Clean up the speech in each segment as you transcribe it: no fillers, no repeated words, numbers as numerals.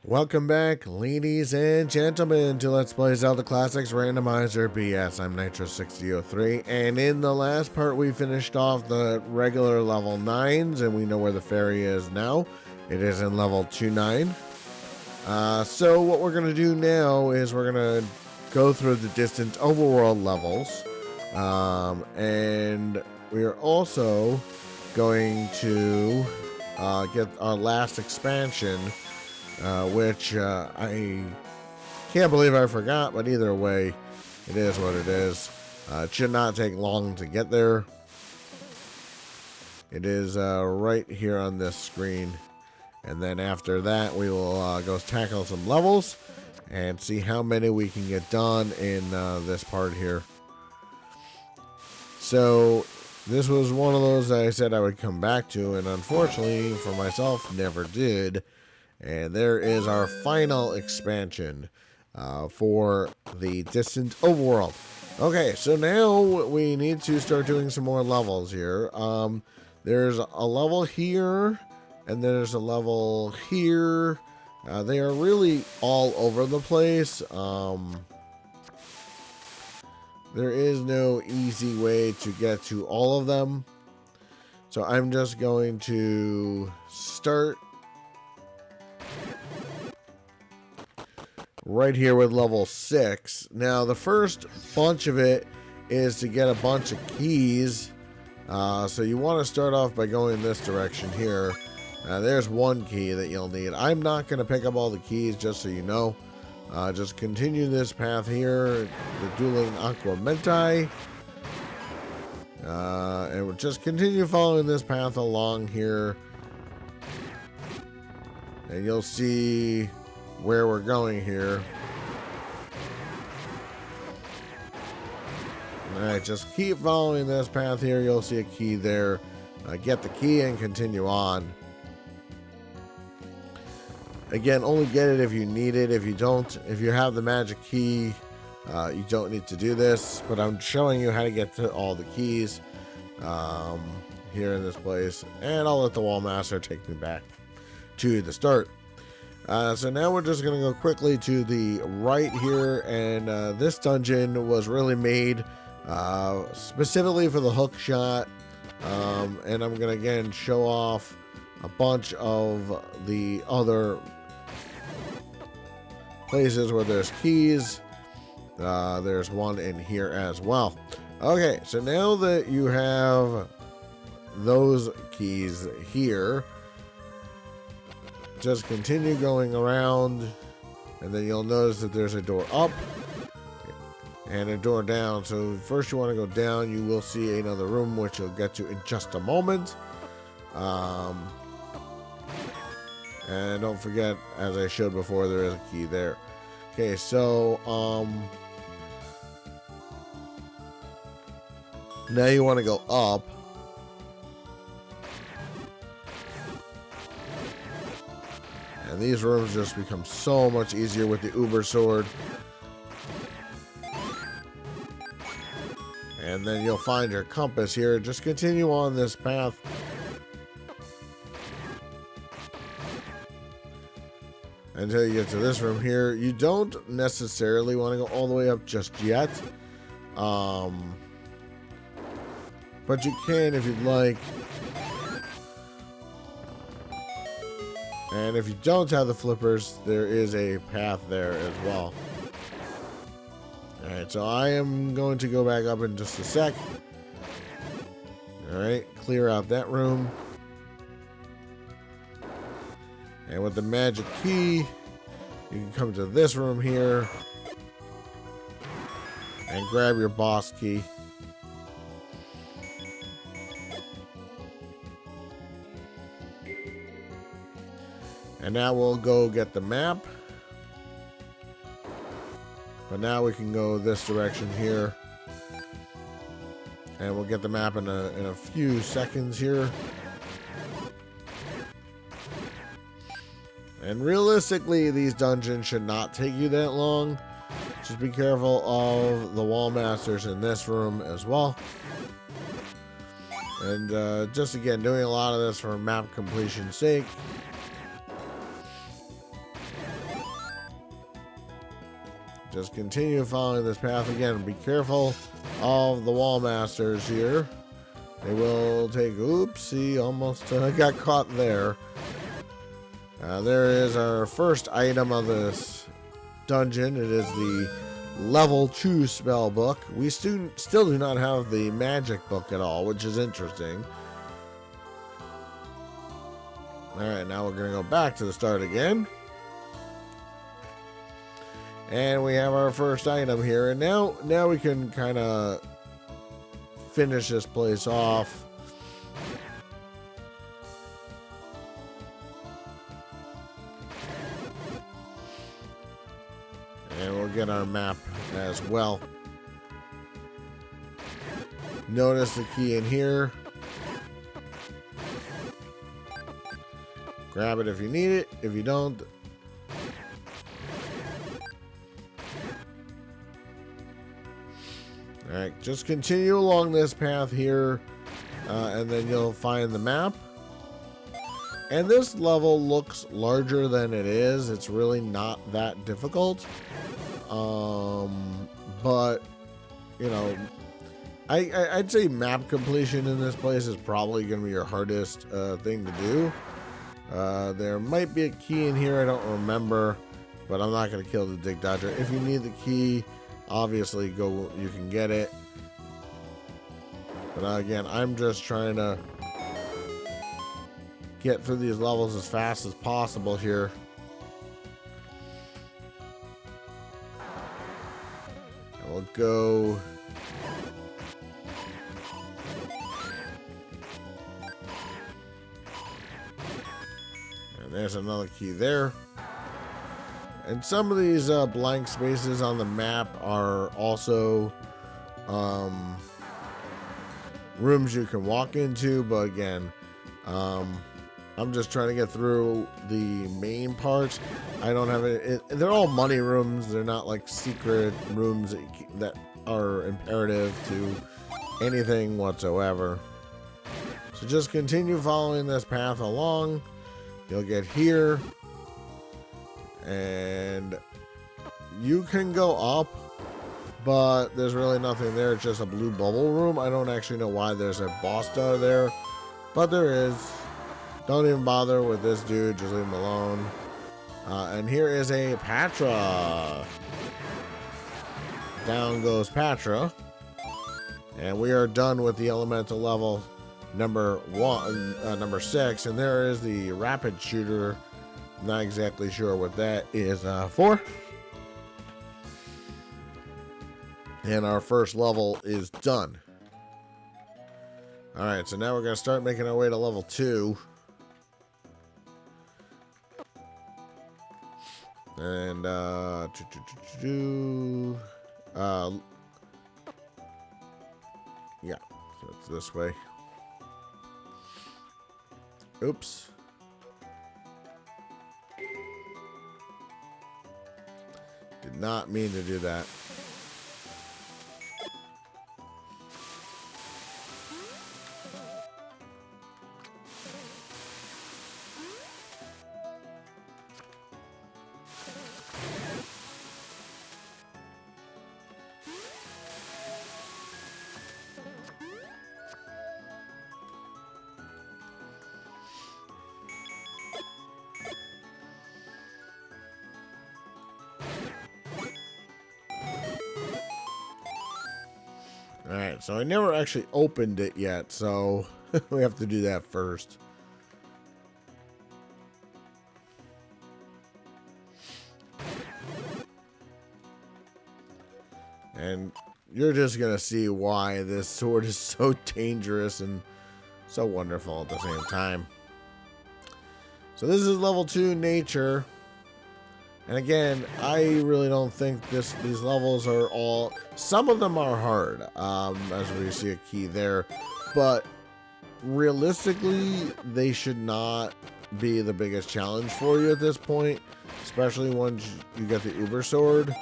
Welcome back, ladies and gentlemen, to Let's Play Zelda Classics Randomizer BS. I'm Nitro6003, and in the last part we finished off the regular level 9s, and we know where the fairy is now. It is in level 29. So what we're going to do now is we're going to go through the distant overworld levels, and we are also going to get our last expansion, which I can't believe I forgot, but either way, it is what it is. It should not take long to get there. It is right here on this screen. And then after that, we will go tackle some levels and see how many we can get done in this part here. So this was one of those that I said I would come back to, and unfortunately for myself, never did. And there is our final expansion for the distant overworld. Okay, so now we need to start doing some more levels here. There's a level here, and there's a level here. They are really all over the place. There is no easy way to get to all of them. So I'm just going to start right here with level 6. Now the first bunch of it is to get a bunch of keys. So you want to start off by going this direction here. There's one key that you'll need. I'm not going to pick up all the keys, just so you know. Just continue this path here, the dueling Aquamenti. And we'll just continue following this path along here. And you'll see where we're going here. Alright, just keep following this path here. You'll see a key there. Get the key and continue on. Again, only get it if you need it. If you don't, if you have the magic key, you don't need to do this. But I'm showing you how to get to all the keys here in this place. And I'll let the wall master take me back to the start. So now we're just going to go quickly to the right here, and this dungeon was really made specifically for the hook shot, and I'm going to again show off a bunch of the other places where there's keys. There's one in here as well. Okay, so now that you have those keys here, just continue going around, and then you'll notice that there's a door up and a door down. So first you want to go down. You will see another room, which you'll get to in just a moment. And don't forget, as I showed before, there is a key there. Okay, so now you want to go up. And these rooms just become so much easier with the Uber Sword. And then you'll find your compass here. Just continue on this path. Until you get to this room here. You don't necessarily want to go all the way up just yet. But you can if you'd like. And if you don't have the flippers, there is a path there as well. Alright, so I am going to go back up in just a sec. Alright, clear out that room. And with the magic key, you can come to this room here and grab your boss key. And now we'll go get the map. But now we can go this direction here. And we'll get the map in a few seconds here. And realistically, these dungeons should not take you that long. Just be careful of the wall masters in this room as well. And just again, doing a lot of this for map completion's sake. Just continue following this path. Again, be careful of the wall masters here. They will take, oopsie, almost got caught there. There is our first item of this dungeon. It is the level 2 spell book. We still do not have the magic book at all, which is interesting. Alright, now we're going to go back to the start again. And we have our first item here. And now we can kind of finish this place off. And we'll get our map as well. Notice the key in here. Grab it if you need it. If you don't, alright, just continue along this path here, and then you'll find the map. And this level looks larger than it is. It's really not that difficult. But, you know, I'd say map completion in this place is probably going to be your hardest thing to do. There might be a key in here, I don't remember, but I'm not going to kill the Dig Dodger. If you need the key, obviously you can get it. But again, I'm just trying to get through these levels as fast as possible here. And we'll go there's another key there. And some of these blank spaces on the map are also rooms you can walk into. But again, I'm just trying to get through the main parts. I don't have it. They're all money rooms. They're not like secret rooms that are imperative to anything whatsoever. So just continue following this path along. You'll get here, and you can go up, but there's really nothing there. It's just a blue bubble room. I don't actually know why there's a boss star there, but there is. Don't even bother with this dude. Just leave him alone. And here is a Patra. Down goes Patra. And we are done with the elemental level number 6, and there is the rapid shooter. Not exactly sure what that is for. And our first level is done. All right, so now we're going to start making our way to level 2. And yeah, so it's this way. Oops. Did not mean to do that. Alright, so I never actually opened it yet, so we have to do that first. And you're just going to see why this sword is so dangerous and so wonderful at the same time. So this is level 2 nature. And again, I really don't think these levels are all... Some of them are hard, as we see a key there. But realistically, they should not be the biggest challenge for you at this point. Especially once you get the Uber Sword.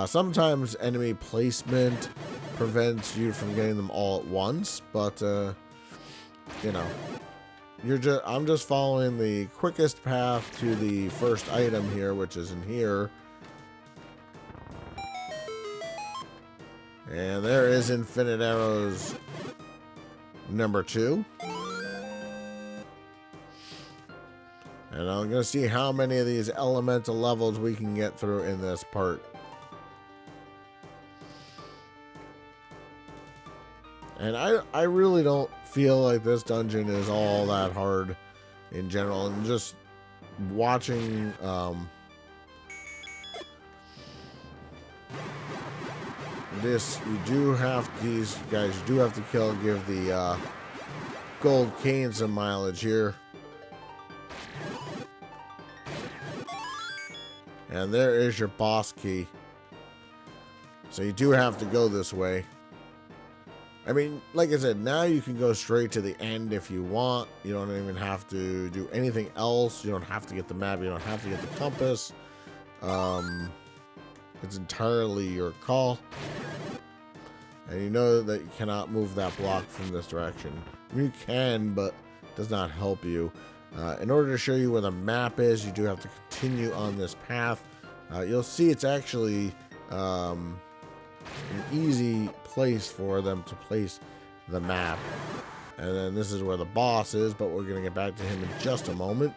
Sometimes enemy placement prevents you from getting them all at once. But, you know... I'm just following the quickest path to the first item here, which is in here. And there is Infinite Arrows number 2. And I'm going to see how many of these elemental levels we can get through in this part. And I really don't feel like this dungeon is all that hard in general. And just watching this, these guys you do have to kill, give the gold cane some mileage here. And there is your boss key. So you do have to go this way. I mean, like I said, now you can go straight to the end if you want. You don't even have to do anything else. You don't have to get the map. You don't have to get the compass. It's entirely your call. And you know that you cannot move that block from this direction. I mean, you can, but it does not help you. In order to show you where the map is, you do have to continue on this path. You'll see it's actually an easy place for them to place the map. And then this is where the boss is, but we're going to get back to him in just a moment.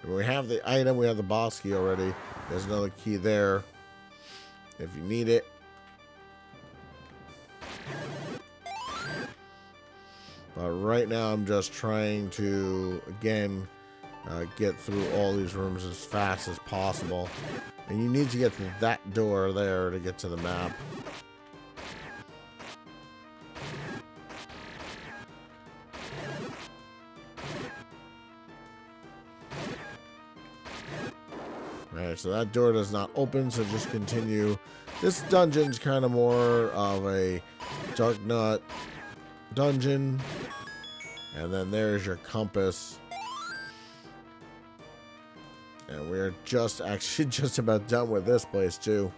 And we have the item, we have the boss key already. There's another key there if you need it. But right now I'm just trying to, again, get through all these rooms as fast as possible. And you need to get to that door there to get to the map. Alright, so that door does not open, so just continue. This dungeon's kind of more of a Dark Nut dungeon. And then there's your compass. And we're actually just about done with this place too.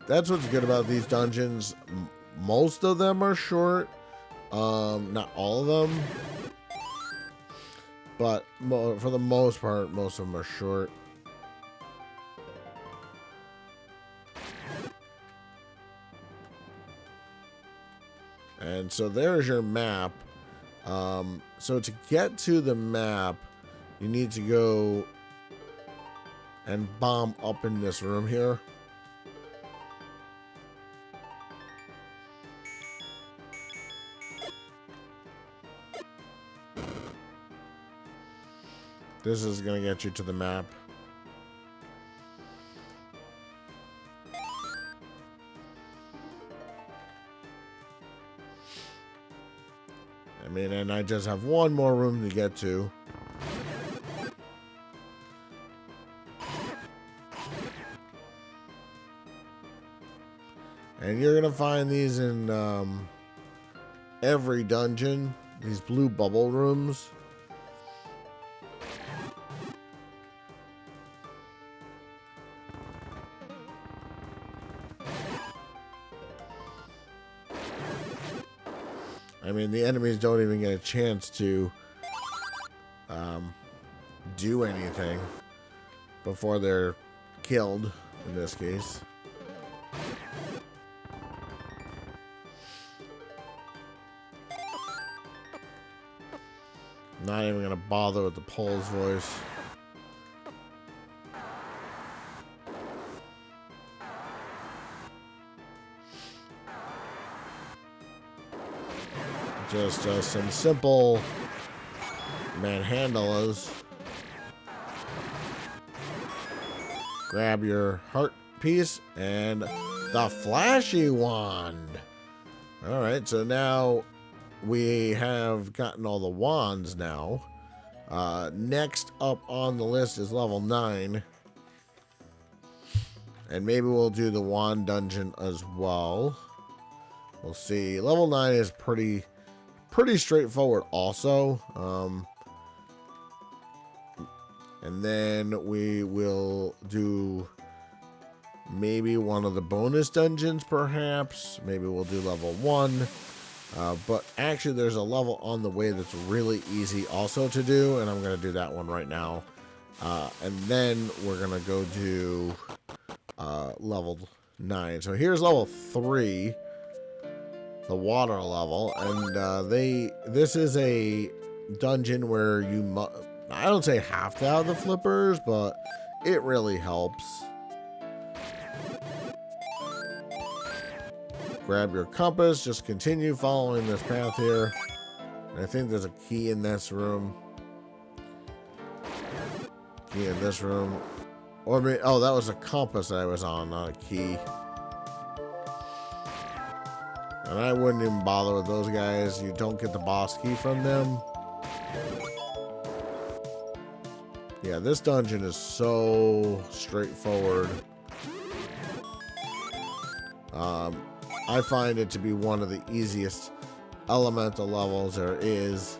That's what's good about these dungeons. Most of them are short. Not all of them. But for the most part, most of them are short. And so there's your map. So to get to the map, you need to go and bomb up in this room here. This is going to get you to the map. I mean, and I just have one more room to get to. And you're going to find these in every dungeon, these blue bubble rooms. I mean, the enemies don't even get a chance to do anything before they're killed, in this case. Not even going to bother with the Pole's voice. Just some simple manhandlers. Grab your heart piece and the flashy wand. Alright, so now we have gotten all the wands now. Next up on the list is level 9. And maybe we'll do the wand dungeon as well. We'll see. Level 9 is pretty straightforward also. And then we will do maybe one of the bonus dungeons, perhaps. Maybe we'll do level 1. But actually, there's a level on the way that's really easy also to do, and I'm going to do that one right now. And then we're going to go do level 9. So here's level 3, the water level, and this is a dungeon where you I don't say have to have the flippers, but it really helps. Grab your compass, just continue following this path here. And I think there's a key in this room. Key in this room. Or maybe, oh, that was a compass that I was on, not a key. And I wouldn't even bother with those guys. You don't get the boss key from them. Yeah, this dungeon is so straightforward. I find it to be one of the easiest elemental levels there is.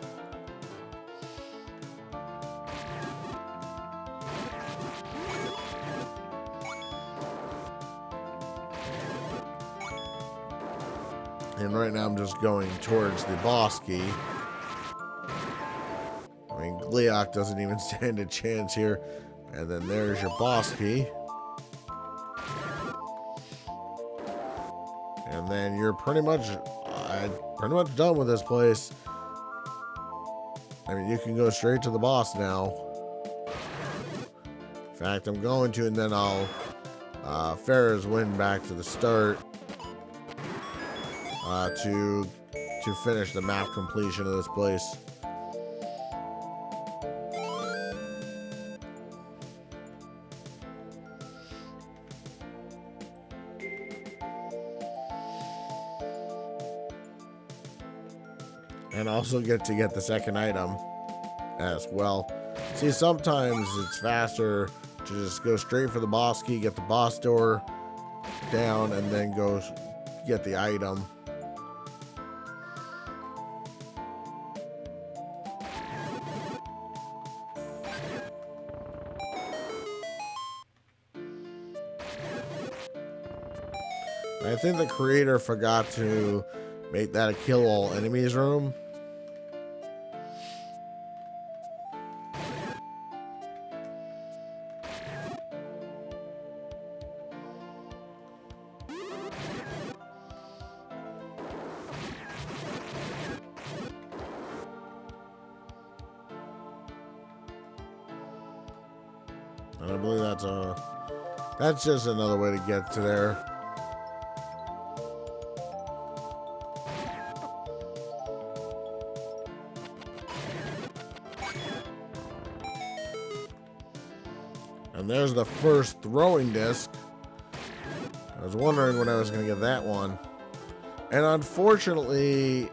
And right now I'm just going towards the boss key. I mean, Gleeok doesn't even stand a chance here. And then there's your boss key. And then you're pretty much done with this place. I mean, you can go straight to the boss now. In fact, I'm going to, and then I'll Farrah's win back to the start to finish the map completion of this place. And also get the second item as well. See, sometimes it's faster to just go straight for the boss key, get the boss door down, and then go get the item. I think the creator forgot to make that a kill all enemies room. And I believe that's just another way to get to there. And there's the first throwing disc. I was wondering when I was going to get that one. And unfortunately,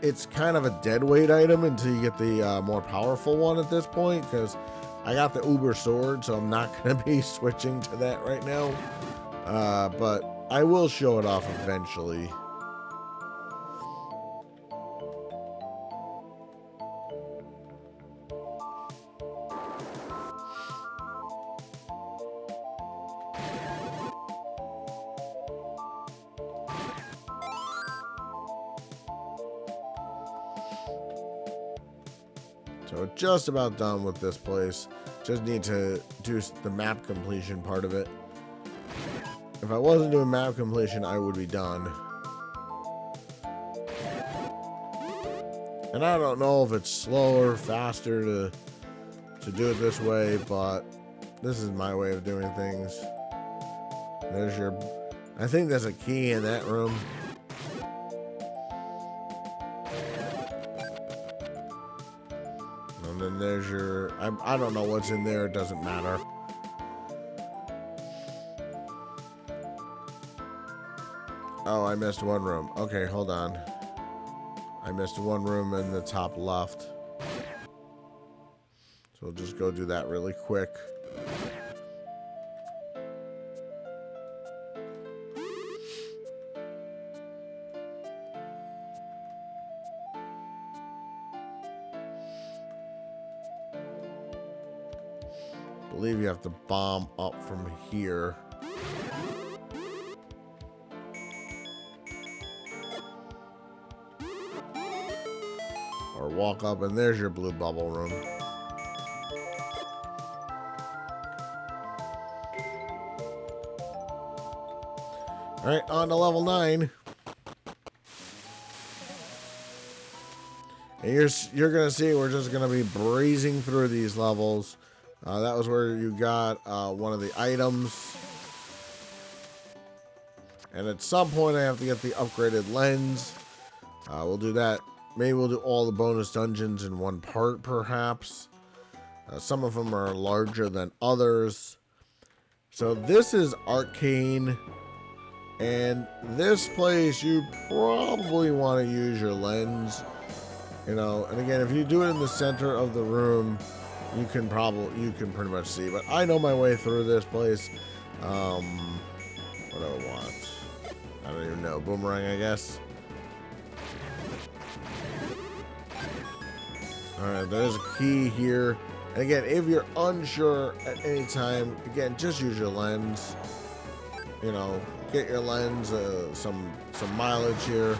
it's kind of a dead weight item until you get the more powerful one at this point, because I got the Uber sword, so I'm not going to be switching to that right now. But I will show it off eventually. So just about done with this place. Just need to do the map completion part of it. If I wasn't doing map completion, I would be done. And I don't know if it's slower or faster to do it this way, but this is my way of doing things. There's your... I think there's a key in that room. And then there's your... I don't know what's in there. It doesn't matter. Oh, I missed one room. Okay, hold on. I missed one room in the top left. So we'll just go do that really quick. I believe you have to bomb up from here. Or walk up, and there's your blue bubble room. All right, on to level 9. And you're gonna see we're just gonna be breezing through these levels. That was where you got one of the items. And at some point I have to get the upgraded lens. We'll do that. Maybe we'll do all the bonus dungeons in one part, perhaps. Some of them are larger than others. So this is Arcane. And this place, you probably want to use your lens. You know, and again, if you do it in the center of the room, you can pretty much see. But I know my way through this place. What do I want? I don't even know. Boomerang, I guess. Alright, there's a key here. And again, if you're unsure at any time, again, just use your lens. You know, get your lens, some mileage here.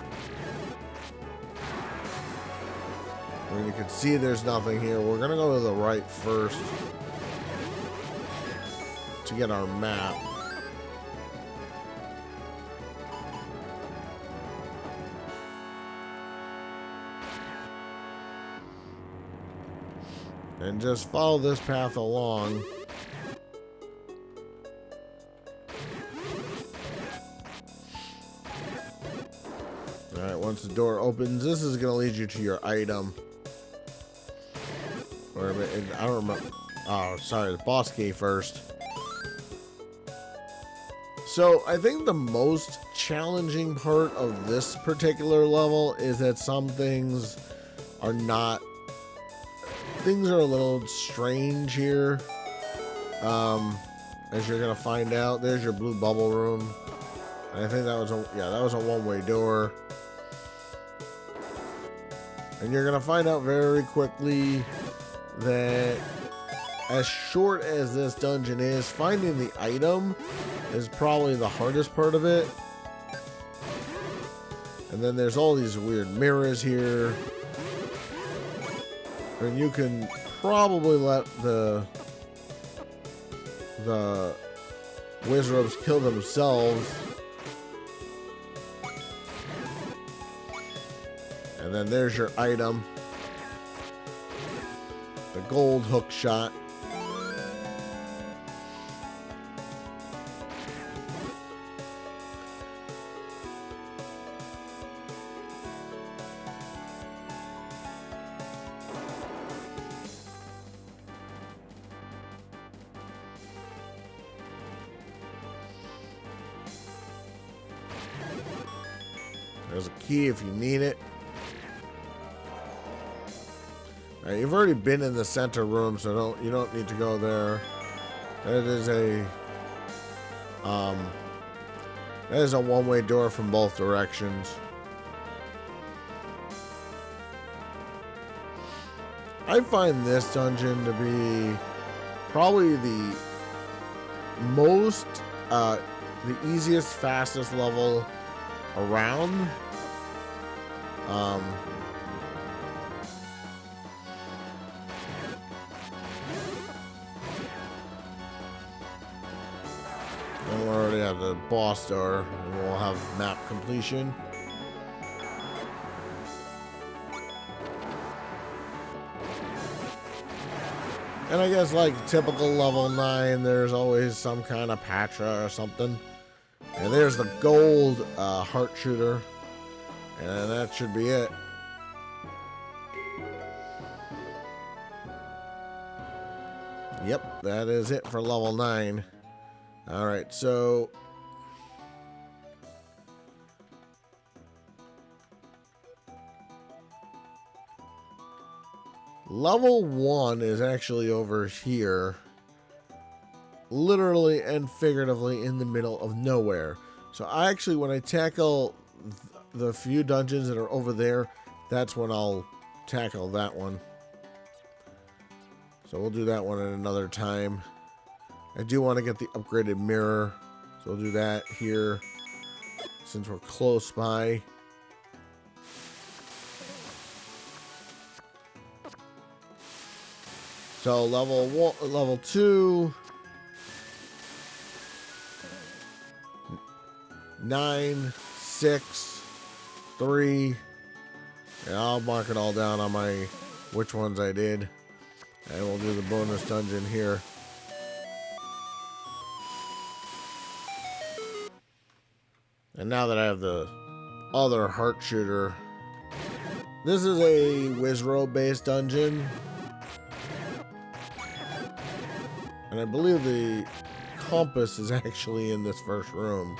I mean, you can see there's nothing here. We're gonna go to the right first to get our map. And just follow this path along. Alright, once the door opens, this is going to lead you to your item. Or, I don't remember. Oh, sorry, the boss key first. So, I think the most challenging part of this particular level is that some things are not... Things are a little strange here. As you're going to find out. There's your blue bubble room. And I think that was a one-way door. And you're going to find out very quickly that as short as this dungeon is, finding the item is probably the hardest part of it. And then there's all these weird mirrors here. And you can probably let the wizards kill themselves. And then there's your item. The gold hook shot. There's a key if you need it. All right, you've already been in the center room, so you don't need to go there. That is a one-way door from both directions. I find this dungeon to be probably the most, the easiest, fastest level around. And we already have the boss door, and we'll have map completion. And I guess like typical level 9, there's always some kind of Patra or something. And there's the gold heart shooter. And that should be it. Yep, that is it for level 9. Alright, so... level 1 is actually over here. Literally and figuratively in the middle of nowhere. So I actually, when I tackle the few dungeons that are over there, that's when I'll tackle that one. So we'll do that one at another time. I do want to get the upgraded mirror, so we'll do that here since we're close by. So level 2. 9, 6, 3. And I'll mark it all down on my which ones I did. And we'll do the bonus dungeon here. And now that I have the other heart shooter, this is a Wizrobe based dungeon. And I believe the compass is actually in this first room.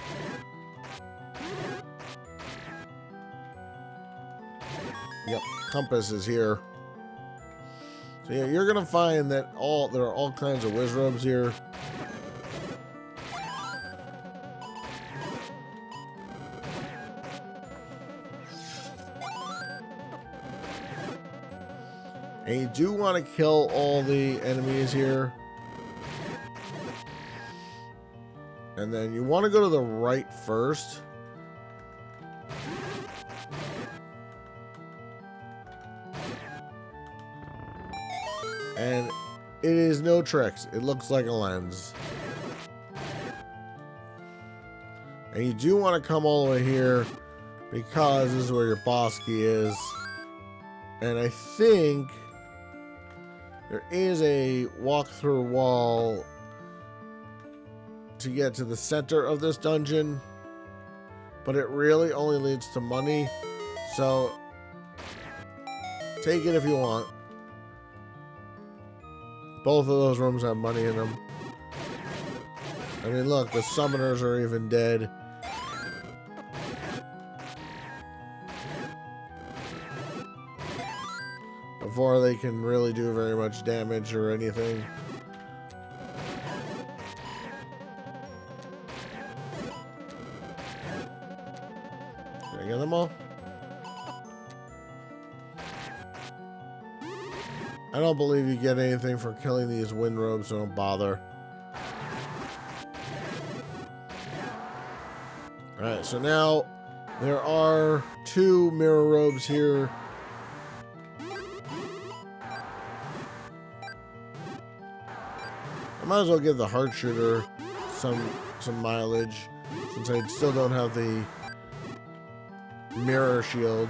Yep, compass is here. So yeah, you're gonna find that there are all kinds of Wizrobes here. And you do want to kill all the enemies here. And then you want to go to the right first. And it is no tricks. It looks like a lens. And you do want to come all the way here because this is where your boss key is. And I think there is a walk-through wall to get to the center of this dungeon, but it really only leads to money. So take it if you want. Both of those rooms have money in them. I mean, look, the summoners are even dead. Before they can really do very much damage or anything. Did I get them all? I don't believe you get anything for killing these wind robes, so don't bother. Alright, so now there are 2 mirror robes here. I might as well give the heart shooter some mileage, since I still don't have the mirror shield.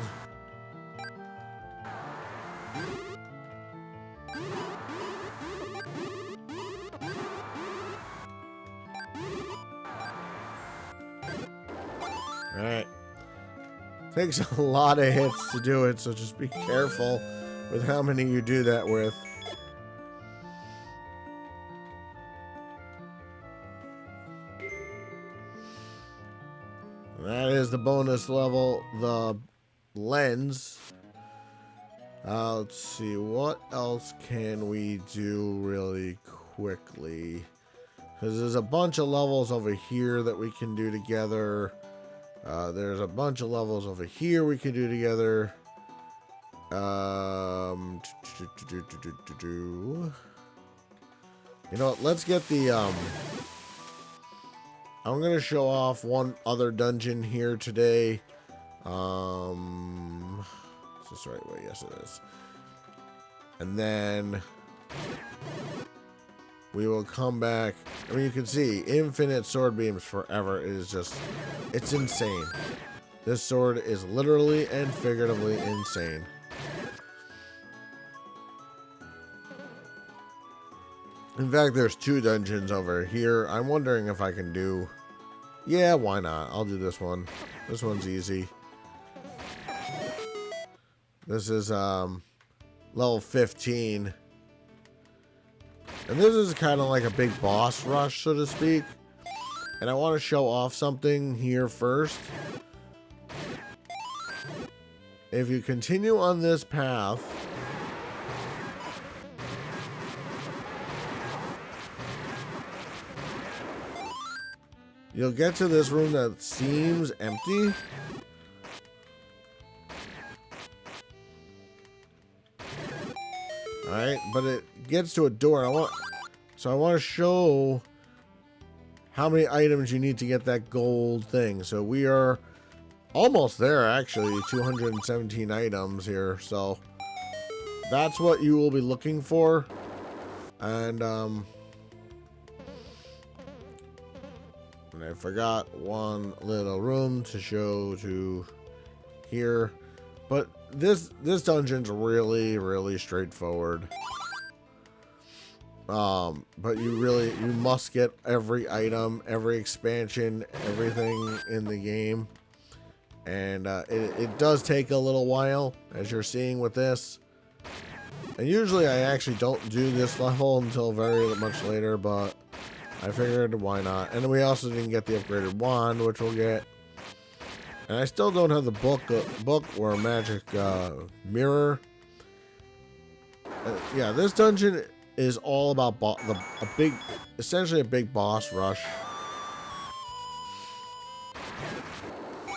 Alright. Takes a lot of hits to do it, so just be careful with how many you do that with. That is the bonus level, the lens. Let's see, what else can we do really quickly? Because there's a bunch of levels over here that we can do together. There's a bunch of levels over here we can do together. You know what, let's get the, I'm going to show off one other dungeon here today. Is this the right way? Yes, it is. And then we will come back. I mean, you can see infinite sword beams forever. It is just, it's insane. This sword is literally and figuratively insane. In fact, there's 2 dungeons over here. I'm wondering if I can do... Yeah, why not? I'll do this one. This one's easy. This is level 15. And this is kind of like a big boss rush, so to speak. And I want to show off something here first. If you continue on this path... you'll get to this room that seems empty. Alright, but it gets to a door. I want to show how many items you need to get that gold thing. So we are almost there, actually. 217 items here. So that's what you will be looking for. And And I forgot one little room to show to here. But this dungeon's really straightforward. But you must get every item, every expansion, everything in the game. And it does take a little while, as you're seeing with this. And usually I actually don't do this level until very much later, but I figured why not. And we also didn't get the upgraded wand, which we'll get. And I still don't have the book or magic mirror. Yeah, this dungeon is all about essentially a big boss rush.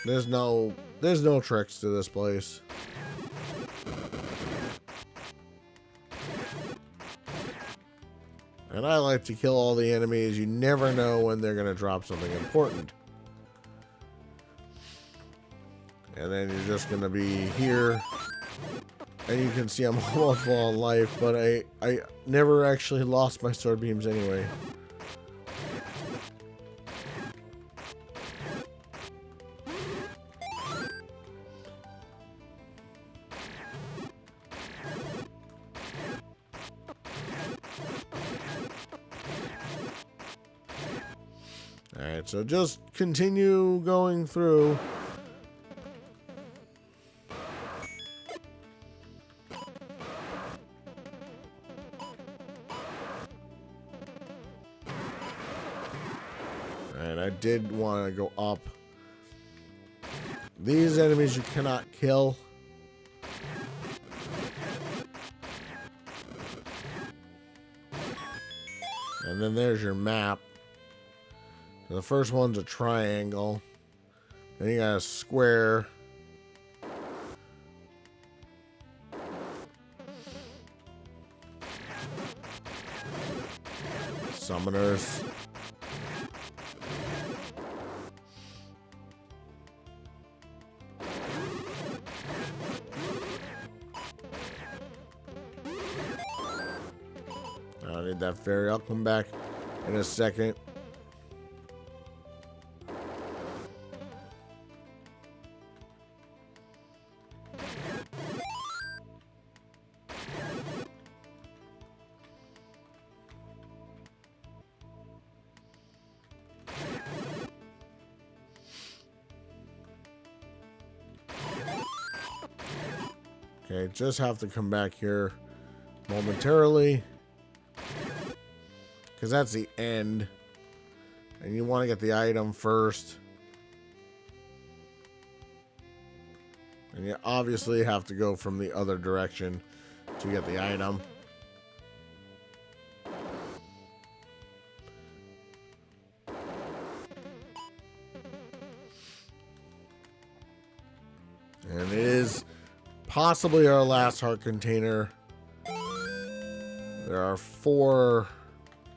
There's no tricks to this place. And I like to kill all the enemies. You never know when they're gonna drop something important. And then you're just gonna be here. And you can see I'm almost full on life, but I never actually lost my sword beams anyway. Alright, so just continue going through. And I did want to go up. These enemies you cannot kill. And then there's your map. The first one's a triangle. Then you got a square. Summoners. I don't need that fairy. I'll come back in a second. Okay, just have to come back here momentarily. Because that's the end. And you want to get the item first. And you obviously have to go from the other direction to get the item. And it is possibly our last heart container. There are 4,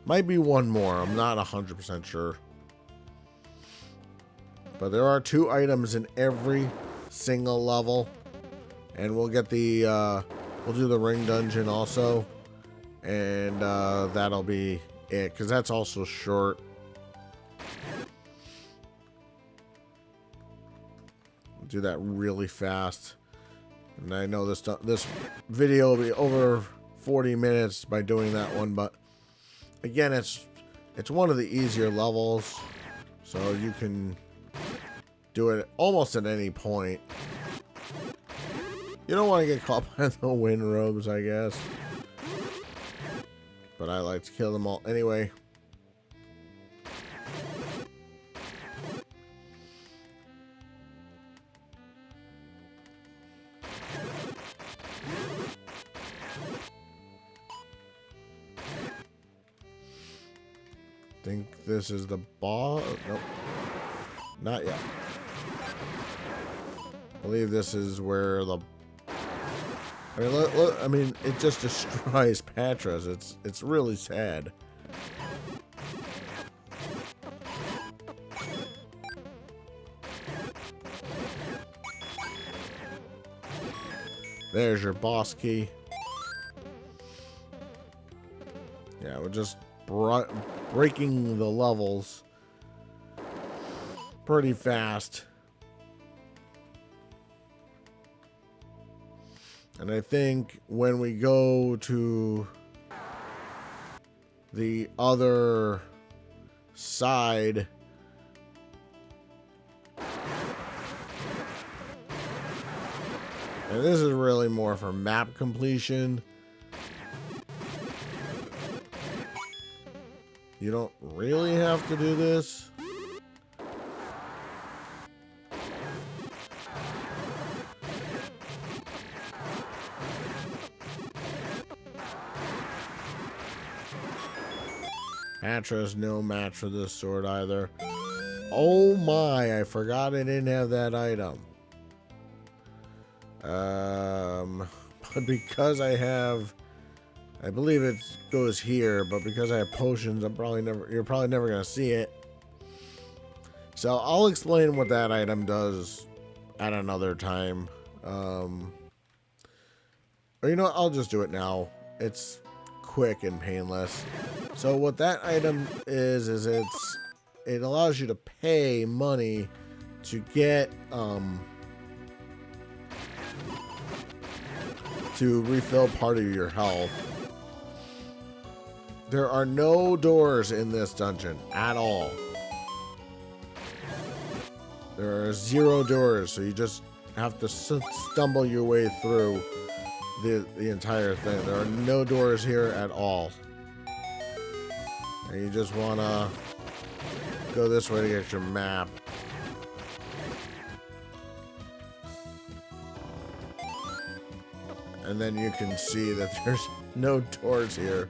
might be one more. I'm not 100% sure. But there are 2 items in every single level. And we'll get the, we'll do the ring dungeon also. And that'll be it, because that's also short. Do that really fast. And I know this video will be over 40 minutes by doing that one, but again, it's one of the easier levels, so you can do it almost at any point. You don't want to get caught by the wind robes, I guess, but I like to kill them all anyway. Think this is the boss? Nope. Not yet. I believe this is where the... I mean, look, I mean, it just destroys Patras. It's really sad. There's your boss key. Yeah, we're just breaking the levels. pretty fast. And I think when we go to the other side, and this is really more for map completion. You don't really have to do this. Patra's no match for this sword either. Oh my, I forgot I didn't have that item. But because I have, I believe it goes here, but because I have potions, you're probably never gonna see it. So I'll explain what that item does at another time. Or you know what, I'll just do it now. It's quick and painless. So what that item is it allows you to pay money to get to refill part of your health. There are no doors in this dungeon at all. There are 0 doors, so you just have to stumble your way through the entire thing. There are no doors here at all. And you just want to go this way to get your map. And then you can see that there's no doors here.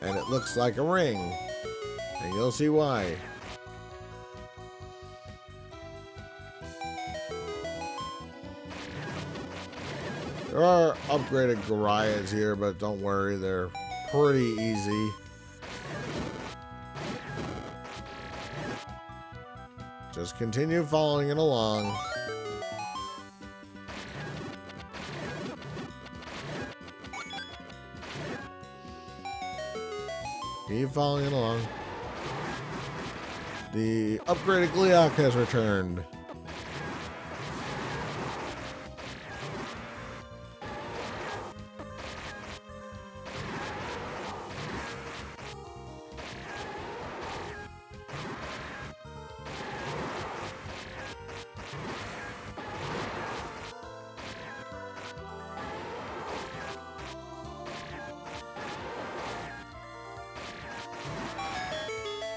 And it looks like a ring. And you'll see why. There are upgraded Goliaths here, but don't worry, they're pretty easy. Just continue following it along. Keep following it along. The upgraded Goliath has returned.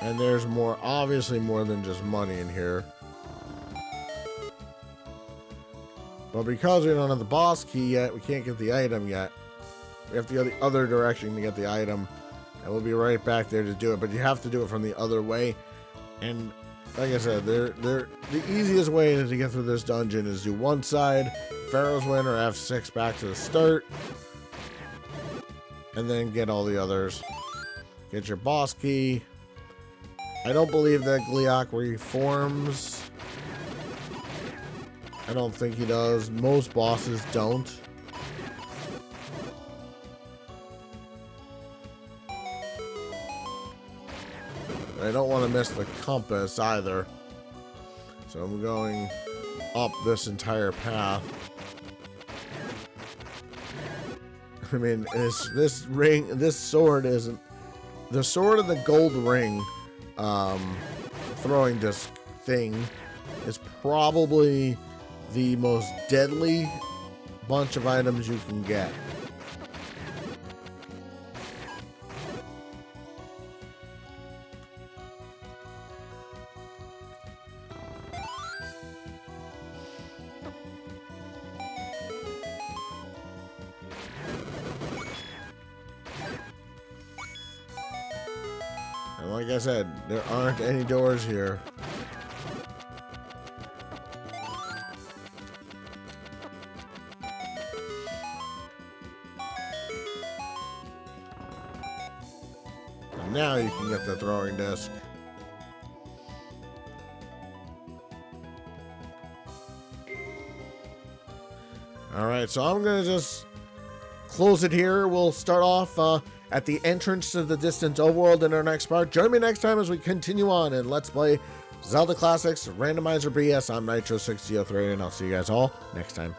And there's obviously more than just money in here. But because we don't have the boss key yet, we can't get the item yet. We have to go the other direction to get the item. And we'll be right back there to do it. But you have to do it from the other way. And like I said, the easiest way to get through this dungeon is do one side, Pharaoh's Win or F6 back to the start. And then get all the others. Get your boss key. I don't believe that Gleeok reforms. I don't think he does. Most bosses don't. I don't want to miss the compass either. So I'm going up this entire path. I mean, this sword isn't... The sword of the gold ring throwing disc thing is probably the most deadly bunch of items you can get. And like I said, there aren't any doors here. And now you can get the throwing disc. Alright, so I'm going to just close it here. We'll start off at the entrance to the distant overworld in our next part. Join me next time as we continue on and Let's Play Zelda Classics, Randomizer BS, I'm Nitro6003, and I'll see you guys all next time.